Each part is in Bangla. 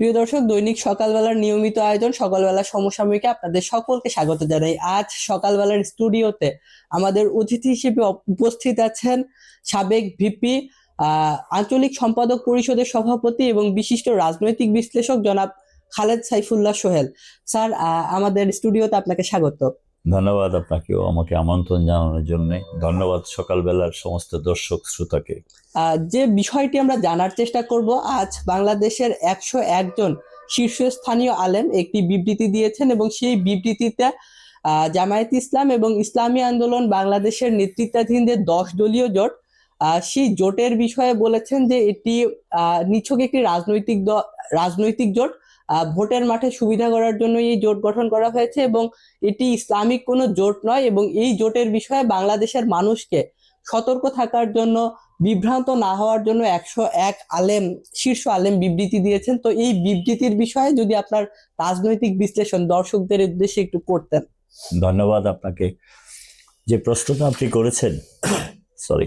প্রিয় দর্শক, দৈনিক সকালবেলার নিয়মিত আয়োজন সকালবেলা সমসাময়িকে আপনাদের সকলকে স্বাগত জানাই। আজ সকালবেলার স্টুডিওতে আমাদের অতিথি হিসেবে উপস্থিত আছেন সাবেক ভিপি, আঞ্চলিক সম্পাদক পরিষদের সভাপতি এবং বিশিষ্ট রাজনৈতিক বিশ্লেষক জনাব খালেদ সাইফুল্লাহ সোহেল। স্যার, আমাদের স্টুডিওতে আপনাকে স্বাগত। ধন্যবাদ আপনাকেও আমাকে আমন্ত্রণ জানানোর জন্য। ধন্যবাদ সকালবেলার সমস্ত দর্শক শ্রোতাকে। যে বিষয়টি আমরা জানার চেষ্টা করব, আজ বাংলাদেশের 101 জন শীর্ষস্থানীয় আলেম একটি বিবৃতি দিয়েছেন এবং সেই বিবৃতিতে জামায়াত ইসলাম এবং ইসলামী আন্দোলন বাংলাদেশের নেতৃত্বাধীন যে 10 দলীয় জোট, সেই জোটের বিষয়ে বলেছেন যে এটি নিছক একটি রাজনৈতিক জোট। ভোটের মাঠে সুবিধা করার জন্য এই জোট গঠন করা হয়েছে এবং এটি ইসলামিক কোনো জোট নয় এবং এই জোটের বিষয়ে বাংলাদেশের মানুষকে সতর্ক থাকার জন্য, বিভ্রান্ত না হওয়ার জন্য 101 শীর্ষ আলেম বিবৃতি দিয়েছেন। তো এই বিবৃতির বিষয়ে যদি আপনার রাজনৈতিক বিশ্লেষণ দর্শকদের উদ্দেশ্যে একটু করতেন। ধন্যবাদ আপনাকে। যে প্রশ্নটা আপনি করেছেন, সরি,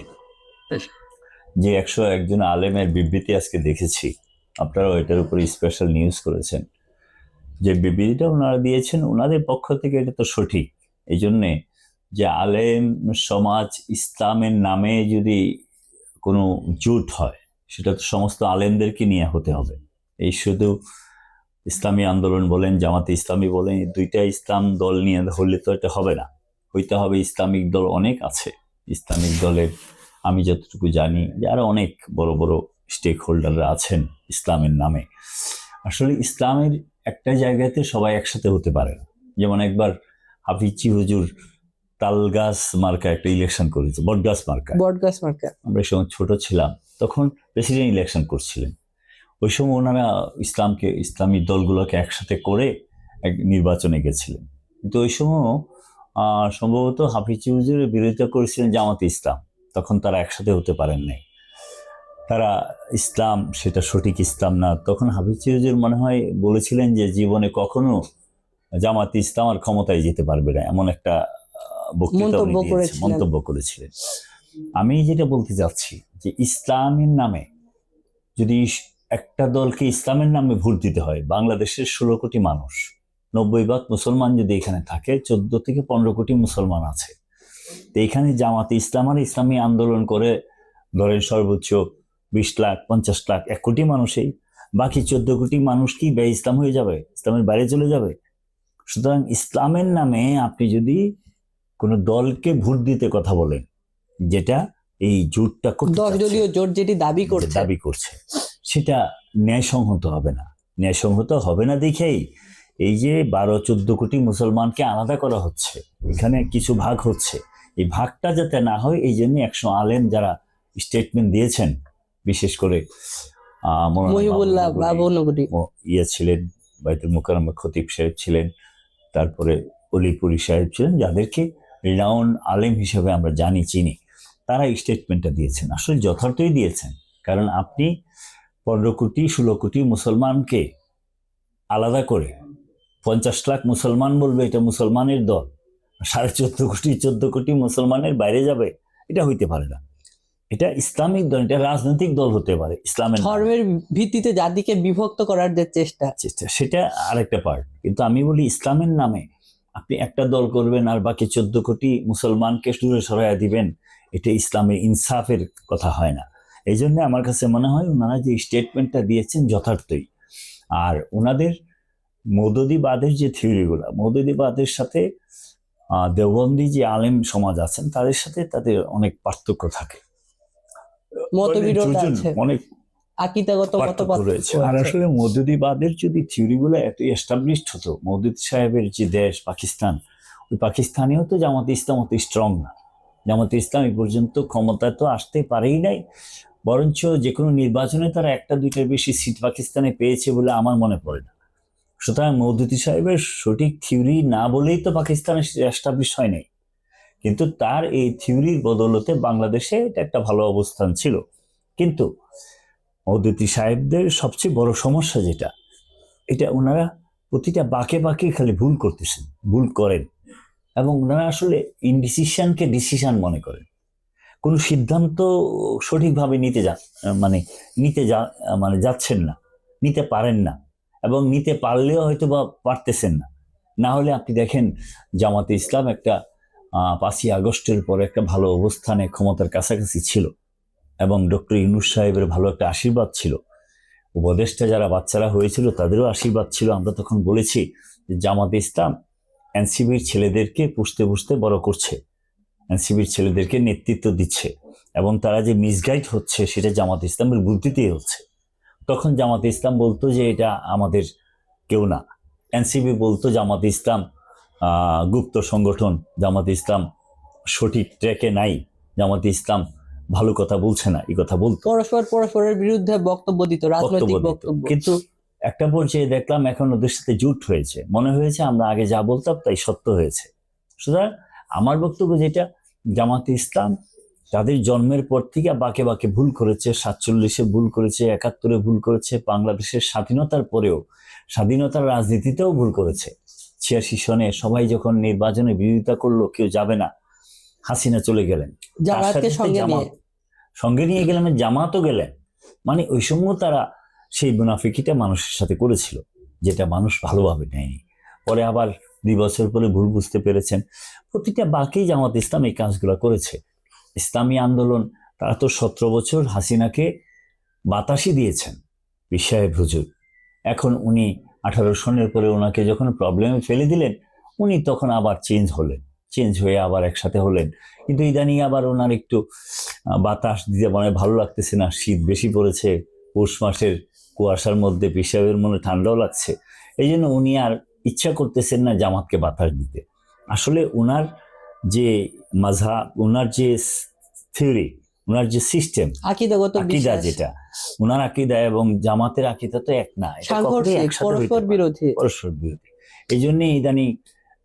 যে 101 জন আলেমের বিবৃতি আজকে দেখেছি, আপনারাও এটার উপরে স্পেশাল নিউজ করেছেন। যে বিবৃতিটা ওনারা দিয়েছেন ওনাদের পক্ষ থেকে, এটা তো সঠিক। এই জন্যে যে আলেম সমাজ ইসলামের নামে যদি কোনো জোট হয়, সেটা তো সমস্ত আলেমদেরকে নিয়ে হতে হবে। এই শুধু ইসলামী আন্দোলন বলেন, জামাতে ইসলামী বলেন, দুইটা ইসলাম দল নিয়ে হলে তো এটা হবে না। হইতে হবে ইসলামিক দল অনেক আছে। ইসলামিক দলের আমি যতটুকু জানি যে আরো অনেক বড় বড় স্টেক হোল্ডাররা আছেন ইসলামের নামে। আসলে ইসলামের একটা জায়গাতে সবাই একসাথে হতে পারে না। যেমন একবার হাফিজি হুজুর তালগাছ মার্কা একটা ইলেকশন করেছে, বটগাছ মার্কা। আমরা সময় ছোট ছিলাম, তখন প্রেসিডেন্ট ইলেকশন করছিলেন। ওই সময় ওনারা ইসলামী দলগুলোকে একসাথে করে এক নির্বাচনে গেছিলেন। কিন্তু ওই সময় সম্ভবত হাফিজি হুজুরের বিরোধিতা করেছিলেন জামাতে ইসলাম। তখন তারা একসাথে হতে পারেন নাই। তারা ইসলাম সেটা সঠিক ইসলাম না। তখন হাফিজি হুজুর মনে হয় বলেছিলেন যে জীবনে কখনো জামাতে ইসলাম আর ক্ষমতায় যেতে পারবে না, এমন একটা মন্তব্য করেছিলেন। আমি যেটা বলতে চাচ্ছি যে ইসলামের নামে যদি একটা দলকে ইসলামের নামে ভোট দিতে হয়, বাংলাদেশের 16 কোটি মানুষ, 90% মুসলমান যদি এখানে থাকে, 14 থেকে 15 কোটি মুসলমান আছে। তো এখানে জামাতে ইসলাম আর ইসলামী আন্দোলন করে ধরেন সর্বোচ্চ 20 লাখ, 50 লাখ, 1 কোটি মানুষেই, বাকি 14 কোটি মানুষ কি ইসলাম হয়ে যাবে, ইসলামের বাইরে চলে যাবে? সুতরাং ইসলামের নামে আপনি যদি কোনো দলকে ভোট দিতে কথা বলেন, যেটা এই জোটটা 10 দলীয় জোট যেটি দাবি করছে, সেটা ন্যায়সঙ্গত হবে না। ন্যায়সঙ্গত হবে না দেখেই এই যে 12-14 কোটি মুসলমানকে আলাদা করা হচ্ছে, এখানে কিছু ভাগ হচ্ছে। এই ভাগটা যাতে না হয়, এই জন্য 100 আলেম যারা স্টেটমেন্ট দিয়েছেন, বিশেষ করে মহিবুল্লাহ ছিলেন, বাইতুল মুকাররমের খতিব সাহেব ছিলেন, তারপরে অলিপুরি সাহেব ছিলেন, যাদেরকে রিনাউন আলেম হিসেবে আমরা চিনি, তারা স্টেটমেন্টটা দিয়েছেন। আসলে যথার্থই দিয়েছেন। কারণ আপনি 15 কোটি 16 কোটি মুসলমানকে আলাদা করে 50 লাখ মুসলমান বলবে এটা মুসলমানের দল, 14.5 কোটি মুসলমানের বাইরে যাবে, এটা হইতে পারে না। এটা ইসলামিক দল, এটা রাজনৈতিক দল হতে পারে। ইসলামের ধর্মের ভিত্তিতে জাতিকে বিভক্ত করার যে চেষ্টা, সেটা আরেকটা পার্ট। কিন্তু আমি বলি ইসলামের নামে আপনি একটা দল করবেন আর বাকি 14 কোটি মুসলমানকে দূরে সরাইয়া দিবেন, এটা ইসলামের ইনসাফের কথা হয় না। এই জন্য আমার কাছে মনে হয় ওনারা যে স্টেটমেন্টটা দিয়েছেন যথার্থই। আর ওনাদের মৌদুদিবাদের যে থিওরিগুলো, মৌদুদিবাদের সাথে দেওবন্দি যে আলেম সমাজ আছেন তাদের সাথে তাদের অনেক পার্থক্য থাকে, অনেক রয়েছে। আর আসলে মৌদুদিবাদের যদি থিওরিগুলো এত এস্টাবলিশড হতো, মৌদুদি সাহেবের যে দেশ পাকিস্তান, ওই পাকিস্তানেও তো জামাতে ইসলাম অত স্ট্রং না। জামাতে ইসলাম এই পর্যন্ত ক্ষমতায় তো আসতে পারেই নাই, বরঞ্চ যে কোনো নির্বাচনে তারা 1-2টার বেশি সিট পাকিস্তানে পেয়েছে বলে আমার মনে পড়ে না। সুতরাং মৌদুদি সাহেবের সঠিক থিওরি না বলেই তো পাকিস্তানে এস্টাবলিশ হয় নাই। কিন্তু তার এই থিওরির বদৌলতে বাংলাদেশে এটা একটা ভালো অবস্থান ছিল। কিন্তু মৌদুদি সাহেবদের সবচেয়ে বড় সমস্যা যেটা, এটা ওনারা প্রতিটা বাঁকে বাঁকে খালি ভুল করেন এবং ওনারা আসলে ইনডিসিশনকে ডিসিশন মনে করেন। কোনো সিদ্ধান্ত সঠিকভাবে নিতে যাচ্ছেন না, নিতে পারেন না। এবং নিতে পারলেও হয়তো বা পারতেছেন না। না হলে আপনি দেখেন জামাতে ইসলাম একটা 5ই আগস্টের পরে একটা ভালো অবস্থানে ক্ষমতার কাছাকাছি ছিল এবং ডক্টর ইউনূস সাহেবের ভালো একটা আশীর্বাদ ছিল, উপদেষ্টা যারা বাচ্চারা হয়েছিল তাদেরও আশীর্বাদ ছিল। আমরা তখন বলেছি যে জামাতে ইসলাম এনসিবির ছেলেদেরকে পুষতে পুষতে বড় করছে, এনসিবির ছেলেদেরকে নেতৃত্ব দিচ্ছে এবং তারা যে মিসগাইড হচ্ছে সেটা জামাতে ইসলামের বুদ্ধিতেই হচ্ছে। তখন জামাতে ইসলাম বলতো যে এটা আমাদের কেউ না, এনসিবি বলতো জামাতে ইসলাম গুপ্ত সংগঠন, জামাতে ইসলাম সঠিক ট্র্যাকে নাই, জামাতে ইসলাম ভালো কথা বলছে না, এই কথা বলতো, পরস্পরের বিরুদ্ধে বক্তব্য দিত, রাজনৈতিক বক্তব্য। কিন্তু একটা পর্যায়ে দেখলাম এখন ওদের সাথে জুট হয়েছে, মনে হয়েছে আমরা আগে যা বলতাম তাই সত্য হয়েছে। সুতরাং আমার বক্তব্য যেটা, জামাতে ইসলাম তাদের জন্মের পর থেকে বাঁকে বাঁকে ভুল করেছে, 47-এ ভুল করেছে, 71-এ ভুল করেছে, বাংলাদেশের স্বাধীনতার পরেও স্বাধীনতার রাজনীতিতেও ভুল করেছে। 86 সনে সবাই যখন নির্বাচনে বিরোধিতা করলো, কেউ যাবে না, হাসিনা চলে গেলেন, জামাতকে সঙ্গে নিয়ে গেলেন, জামাতও গেলেন। মানে ওই সময় তারা সেই মুনাফিকিটা মানুষের সাথে করেছিল, যেটা মানুষ ভালোভাবে নেয়নি। পরে আবার 2 বছর পরে ভুল বুঝতে পেরেছেন। প্রতিটা বাকি জামাত ইসলাম এই কাজগুলো করেছে। ইসলামী আন্দোলন, তারা তো 17 বছর হাসিনাকে বাতাসই দিয়েছেন, পীর সাহেব হুজুর। এখন উনি 18 সনের পরে ওনাকে যখন প্রবলেমে ফেলে দিলেন, উনি তখন আবার চেঞ্জ হয়ে আবার একসাথে হলেন। কিন্তু ইদানিং আবার ওনার একটু বাতাস দিতে মানে ভালো লাগতেছে না, শীত বেশি পড়েছে, পৌষ মাসের কুয়াশার মধ্যে পীর সাহেবের মনে ঠান্ডাও লাগছে, এই জন্য উনি আর ইচ্ছা করতেছেন না জামাতকে বাতাস দিতে। আসলে ওনার যে মাযহাব, ওনার যে থিওরি, ওনার যে সিস্টেম, আকীদা, যেটা ওনার আকীদা এবং জামাতের আকীদা তো এক না, পরস্পর বিরোধী। এই জন্য ইদানিং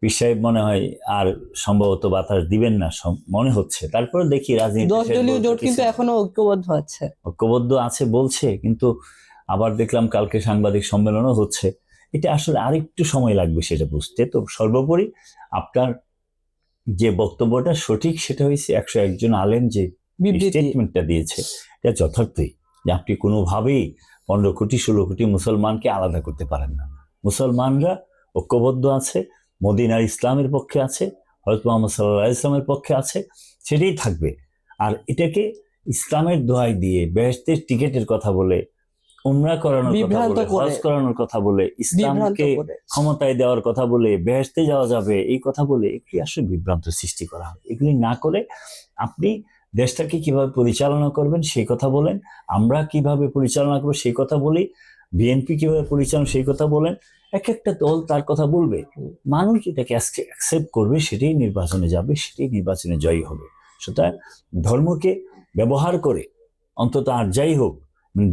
পীর সাহেব মনে হয় আর সম্ভবত বাতাস দিবেন না মনে হচ্ছে। তারপরে দেখি রাজনীতি 10 দলীয় জোট কিন্তু এখনো ঐক্যবদ্ধ আছে বলছে, কিন্তু আবার দেখলাম কালকে সাংবাদিক সম্মেলনও হচ্ছে। এটা আসলে আরেকটু সময় লাগবে সেটা বুঝতে। তো সর্বোপরি আপনার যে বক্তব্যটা সঠিক, সেটা হয়েছে 101 জন আলেম যে স্টেটমেন্টটা দিয়েছে এটা যথার্থই, যে আপনি কোনোভাবেই 15 কোটি 16 কোটি মুসলমানকে আলাদা করতে পারেন না। মুসলমানরা ঐক্যবদ্ধ আছে, মদিনার ইসলামের পক্ষে আছে, হযরত মুহাম্মদ সাল্লাল্লাহু আলাইহি ওয়াসাল্লামের পক্ষে আছে, সেটাই থাকবে। আর এটাকে ইসলামের দোহাই দিয়ে বেহেশতের টিকেটের কথা বলে, উমরা করানোর কথা বলে, হজ করানোর কথা বলে, ইসলামকে ক্ষমতায় দেওয়ার কথা বলে, বেহেশতে যাওয়া যাবে এই কথা বলে, এগুলি আসলে বিভ্রান্ত সৃষ্টি করা হবে। এগুলি না করে আপনি দেশটাকে কিভাবে পরিচালনা করবেন সেই কথা বলেন, আমরা কিভাবে পরিচালনা করবো সেই কথা বলি, বিএনপি কিভাবে পরিচালনা সেই কথা বলেন। এক একটা দল তার কথা বলবে, মানুষ এটাকে অ্যাকসেপ্ট করবে, সেটাই নির্বাচনে যাবে, সেটাই নির্বাচনে জয়ী হবে। সুতরাং ধর্মকে ব্যবহার করে অন্তত আর যাই হোক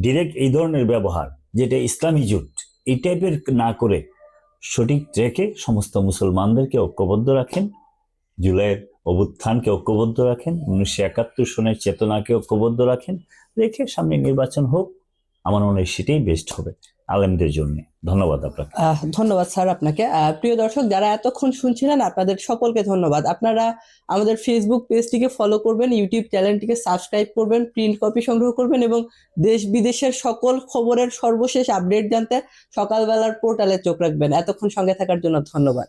ডিরেক্ট এই ধরনের ব্যবহার, যেটা ইসলামী জোট, এই টাইপের না করে সঠিক ট্র্যাকে সমস্ত মুসলমানদেরকে ঐক্যবদ্ধ রাখেন, জুলাইয়ের অভ্যুত্থানকে ঐক্যবদ্ধ রাখেন, 1971 সনের চেতনাকে ঐক্যবদ্ধ রাখেন, রেখে সামনে নির্বাচন হোক। আমার মনে হয় সেটাই বেস্ট হবে আলেমদের জন্য। ধন্যবাদ আপনাকে। ধন্যবাদ স্যার আপনাকে। প্রিয় দর্শক যারা এতক্ষণ শুনছিলেন, আপনাদের সকলকে ধন্যবাদ। আপনারা আমাদের ফেসবুক পেজটিকে ফলো করবেন, ইউটিউব চ্যানেলটিকে সাবস্ক্রাইব করবেন, প্রিন্ট কপি সংগ্রহ করবেন এবং দেশ বিদেশের সকল খবরের সর্বশেষ আপডেট জানতে সকালবেলার পোর্টালে চোখ রাখবেন। এতক্ষণ সঙ্গে থাকার জন্য ধন্যবাদ।